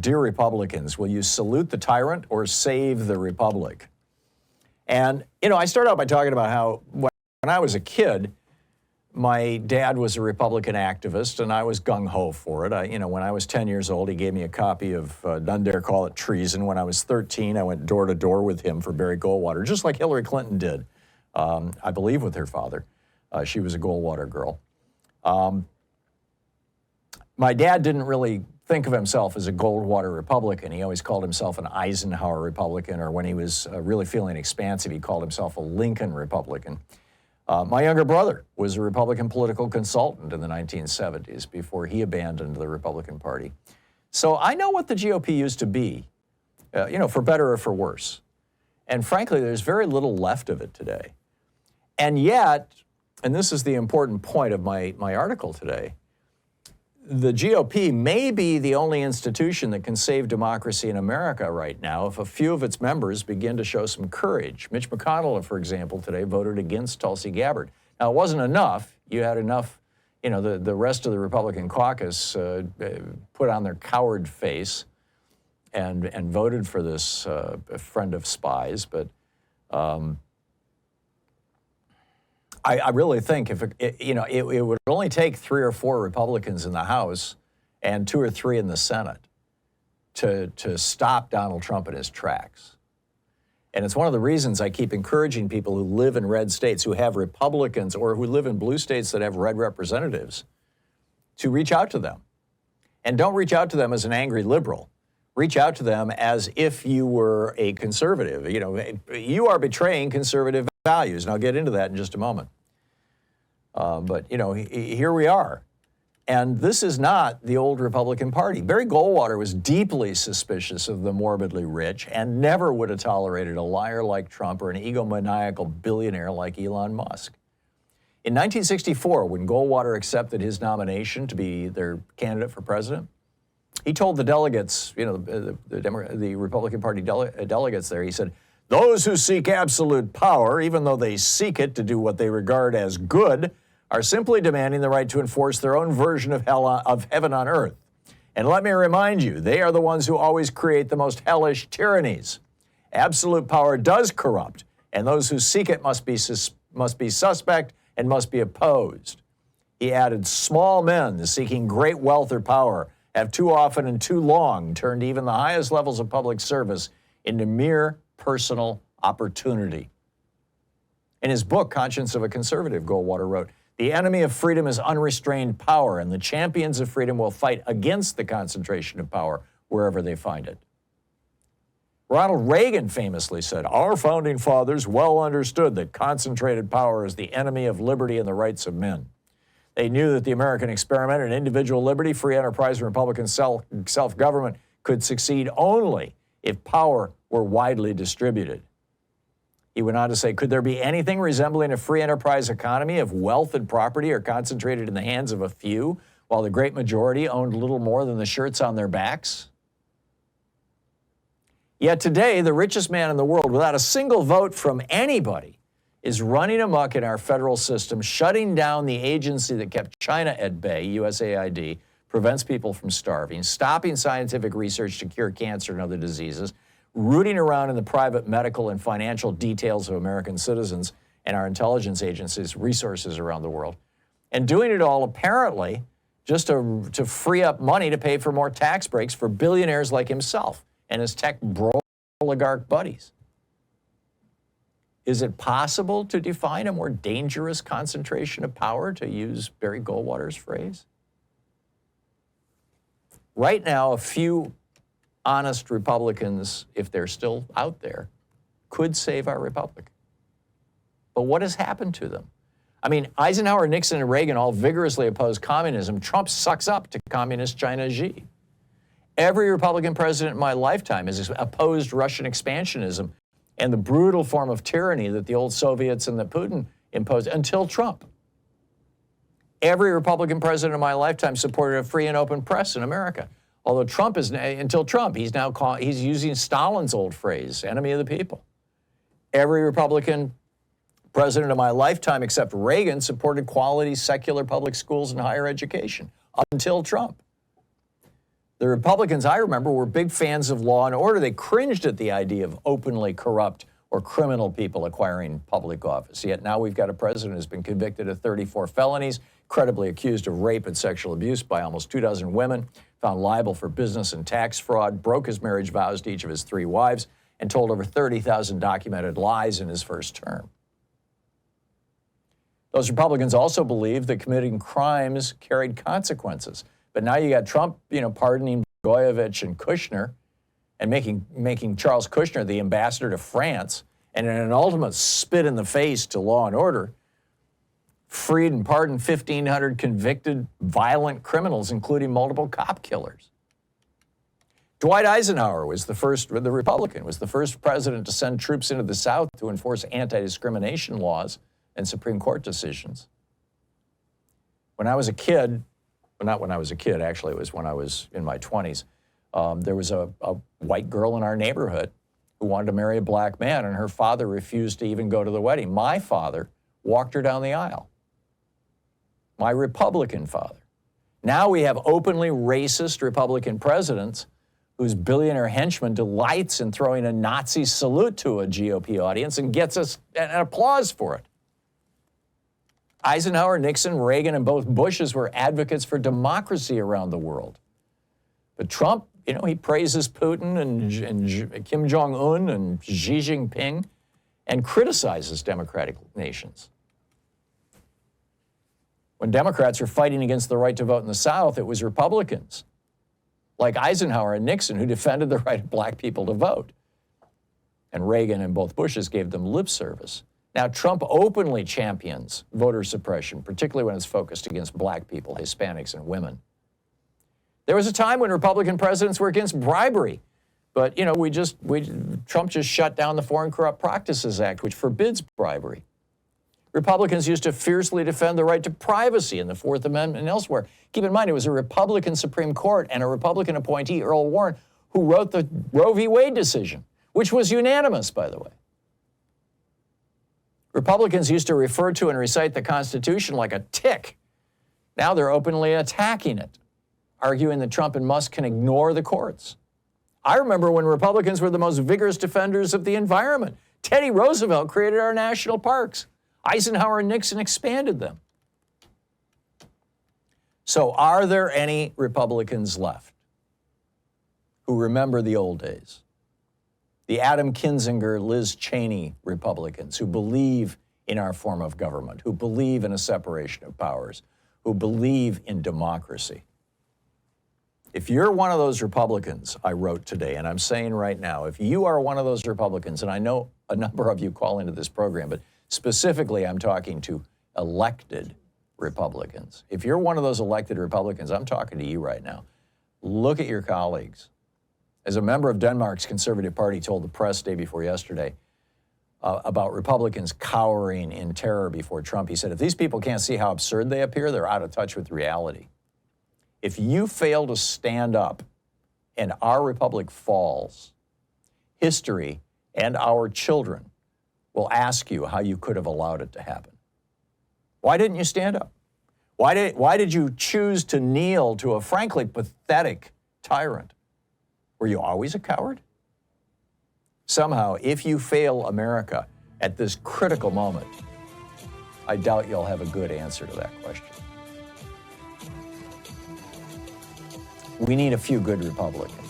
dear Republicans, will you salute the tyrant or save the republic? And, you know, I start out by talking about how when I was a kid, my dad was a Republican activist, and I was gung-ho for it. You know, when I was 10 years old, he gave me a copy of Dondero, call it Treason. When I was 13, I went door to door with him for Barry Goldwater, just like Hillary Clinton did, I believe with her father. She was a Goldwater Girl. My dad didn't really think of himself as a Goldwater Republican. He always called himself an Eisenhower Republican, or when he was really feeling expansive, he called himself a Lincoln Republican. My younger brother was a Republican political consultant in the 1970s before he abandoned the Republican Party. So I know what the GOP used to be, you know, for better or for worse. And frankly, there's very little left of it today. And yet, and this is the important point of my article today, the GOP may be the only institution that can save democracy in America right now if a few of its members begin to show some courage. Mitch McConnell, for example, today voted against Tulsi Gabbard. Now, it wasn't enough. You had enough, you know, the rest of the Republican caucus put on their coward face and voted for this friend of spies. But I really think if it would only take 3 or 4 Republicans in the House and 2 or 3 in the Senate to stop Donald Trump in his tracks. And it's one of the reasons I keep encouraging people who live in red states, who have Republicans, or who live in blue states that have red representatives, to reach out to them. And don't reach out to them as an angry liberal. Reach out to them as if you were a conservative. You know, you are betraying conservative values, and I'll get into that in just a moment. But, you know, here we are. And this is not the old Republican Party. Barry Goldwater was deeply suspicious of the morbidly rich and never would have tolerated a liar like Trump or an egomaniacal billionaire like Elon Musk. In 1964, when Goldwater accepted his nomination to be their candidate for president, he told the delegates, you know, the Republican Party delegates there, he said, "Those who seek absolute power, even though they seek it to do what they regard as good, are simply demanding the right to enforce their own version of heaven on earth. And let me remind you, they are the ones who always create the most hellish tyrannies. Absolute power does corrupt, and those who seek it must be suspect and must be opposed." He added, "Small men seeking great wealth or power have too often and too long turned even the highest levels of public service into mere personal opportunity." In his book, Conscience of a Conservative, Goldwater wrote, "The enemy of freedom is unrestrained power, and the champions of freedom will fight against the concentration of power wherever they find it." Ronald Reagan famously said, "Our founding fathers well understood that concentrated power is the enemy of liberty and the rights of men. They knew that the American experiment in individual liberty, free enterprise, and Republican self-government could succeed only if power were widely distributed." He went on to say, "Could there be anything resembling a free enterprise economy if wealth and property are concentrated in the hands of a few, while the great majority owned little more than the shirts on their backs?" Yet today, the richest man in the world, without a single vote from anybody, is running amok in our federal system, shutting down the agency that kept China at bay, USAID, prevents people from starving, stopping scientific research to cure cancer and other diseases, rooting around in the private medical and financial details of American citizens and our intelligence agencies' resources around the world, and doing it all apparently just to free up money to pay for more tax breaks for billionaires like himself and his tech oligarch buddies. Is it possible to define a more dangerous concentration of power, to use Barry Goldwater's phrase? Right now, a few honest Republicans, if they're still out there, could save our republic. But what has happened to them? I mean, Eisenhower, Nixon, and Reagan all vigorously opposed communism. Trump sucks up to communist China Xi. Every Republican president in my lifetime has opposed Russian expansionism and the brutal form of tyranny that the old Soviets and that Putin imposed until Trump. Every Republican president in my lifetime supported a free and open press in America. Although Trump is, until Trump, he's using Stalin's old phrase, enemy of the people. Every Republican president of my lifetime except Reagan supported quality secular public schools and higher education until Trump. The Republicans, I remember, were big fans of law and order. They cringed at the idea of openly corrupt or criminal people acquiring public office. Yet now we've got a president who's been convicted of 34 felonies, credibly accused of rape and sexual abuse by almost 24 women, found liable for business and tax fraud, broke his marriage vows to each of his 3 wives, and told over 30,000 documented lies in his first term. Those Republicans also believed that committing crimes carried consequences. But now you got Trump, pardoning Blagojevich and Kushner and making Charles Kushner the ambassador to France, and in an ultimate spit in the face to law and order, freed and pardoned 1,500 convicted violent criminals, including multiple cop killers. Dwight Eisenhower the Republican, was the first president to send troops into the South to enforce anti-discrimination laws and Supreme Court decisions. When I was a kid, well, not when I was a kid, actually, it was when I was in my 20s, there was a white girl in our neighborhood who wanted to marry a black man, and her father refused to even go to the wedding. My father walked her down the aisle. My Republican father. Now we have openly racist Republican presidents whose billionaire henchman delights in throwing a Nazi salute to a GOP audience and gets us an applause for it. Eisenhower, Nixon, Reagan, and both Bushes were advocates for democracy around the world. But Trump, he praises Putin and Kim Jong-un and Xi Jinping and criticizes democratic nations. When Democrats were fighting against the right to vote in the South, it was Republicans like Eisenhower and Nixon who defended the right of black people to vote. And Reagan and both Bushes gave them lip service. Now, Trump openly champions voter suppression, particularly when it's focused against black people, Hispanics, and women. There was a time when Republican presidents were against bribery, but Trump just shut down the Foreign Corrupt Practices Act, which forbids bribery. Republicans used to fiercely defend the right to privacy in the Fourth Amendment and elsewhere. Keep in mind, it was a Republican Supreme Court and a Republican appointee, Earl Warren, who wrote the Roe v. Wade decision, which was unanimous, by the way. Republicans used to refer to and recite the Constitution like a tick. Now they're openly attacking it, arguing that Trump and Musk can ignore the courts. I remember when Republicans were the most vigorous defenders of the environment. Teddy Roosevelt created our national parks. Eisenhower and Nixon expanded them. So are there any Republicans left who remember the old days? The Adam Kinzinger, Liz Cheney Republicans who believe in our form of government, who believe in a separation of powers, who believe in democracy. If you're one of those Republicans, I wrote today, and I'm saying right now, if you are one of those Republicans, and I know a number of you call into this program, but specifically I'm talking to elected Republicans. If you're one of those elected Republicans, I'm talking to you right now. Look at your colleagues. As a member of Denmark's Conservative Party told the press day before yesterday about Republicans cowering in terror before Trump, he said, if these people can't see how absurd they appear, they're out of touch with reality. If you fail to stand up and our republic falls, history and our children will ask you how you could have allowed it to happen. Why didn't you stand up? Why did you choose to kneel to a frankly pathetic tyrant? Were you always a coward? Somehow, if you fail America at this critical moment, I doubt you'll have a good answer to that question. We need a few good Republicans.